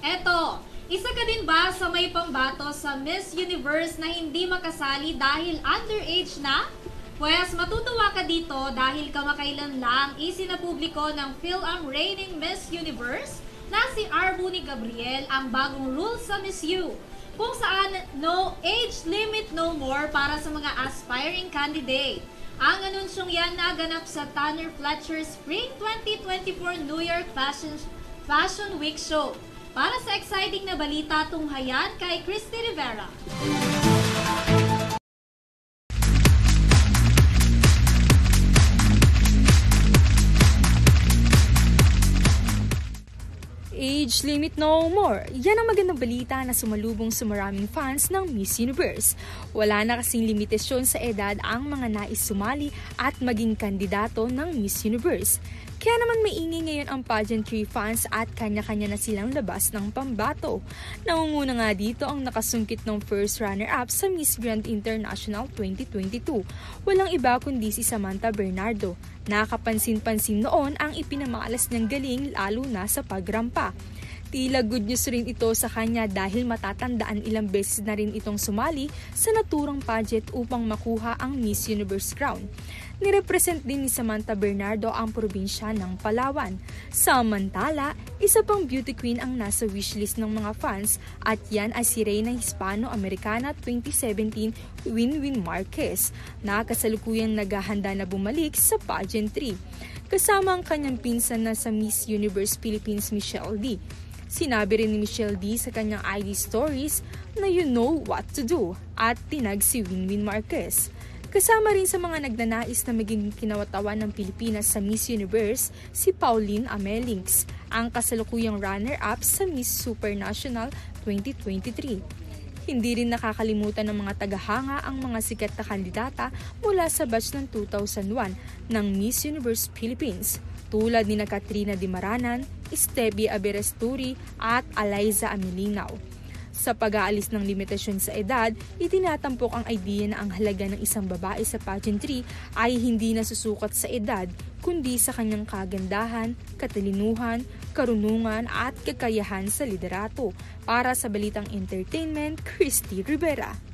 Eto, isa ka din ba sa may pambato sa Miss Universe na hindi makasali dahil underage na? Pwes matutuwa ka dito dahil kamakailan lang isinapubliko ng PhilAm reigning Miss Universe na si Arbuni Gabriel ang bagong rules sa Miss U, kung saan no age limit no more para sa mga aspiring candidate. Ang anunsyong yan naganap sa Tanner Fletcher Spring 2024 New York Fashion Week Show. Para sa exciting na balita, tunghayan kay Christy Rivera. Age limit no more. Yan ang magandang balita na sumalubong sa maraming fans ng Miss Universe. Wala na kasing limitasyon sa edad ang mga nais sumali at maging kandidato ng Miss Universe. Kaya naman maingay ngayon ang pageantry fans at kanya-kanya na silang labas ng pambato. Nangunguna nga dito ang nakasungkit ng first runner-up sa Miss Grand International 2022. Walang iba kundi si Samantha Bernardo. Nakapansin-pansin noon ang ipinamalas niyang galing lalo na sa pagrampa. Tila good news rin ito sa kanya dahil matatandaan ilang beses na rin itong sumali sa naturang pageant upang makuha ang Miss Universe crown. Nirepresent din ni Samantha Bernardo ang probinsya ng Palawan. Samantala, isa pang beauty queen ang nasa wishlist ng mga fans at yan ay si Reyna Hispano-Americana 2017 Winwin Marquez na kasalukuyang naghahanda na bumalik sa pageantry. Kasama ang kanyang pinsan na sa Miss Universe Philippines Michelle D. Sinabi rin ni Michelle D sa kanyang IG stories na you know what to do at tinag si Winwin Marquez. Kasama rin sa mga nagnanais na maging kinawatawan ng Pilipinas sa Miss Universe si Pauline Amelings, ang kasalukuyang runner-up sa Miss Supernational 2023. Hindi rin nakakalimutan ng mga tagahanga ang mga sikat na kandidata mula sa batch ng 2001 ng Miss Universe Philippines, tulad ni Katrina Dimaranan, Stevie Aberasturi at Aliza Amilinao. Sa pag-aalis ng limitasyon sa edad, itinatampok ang idea na ang halaga ng isang babae sa pageantry ay hindi nasusukat sa edad, kundi sa kanyang kagandahan, katalinuhan, karunungan at kakayahan sa liderato. Para sa Balitang Entertainment, Christy Rivera.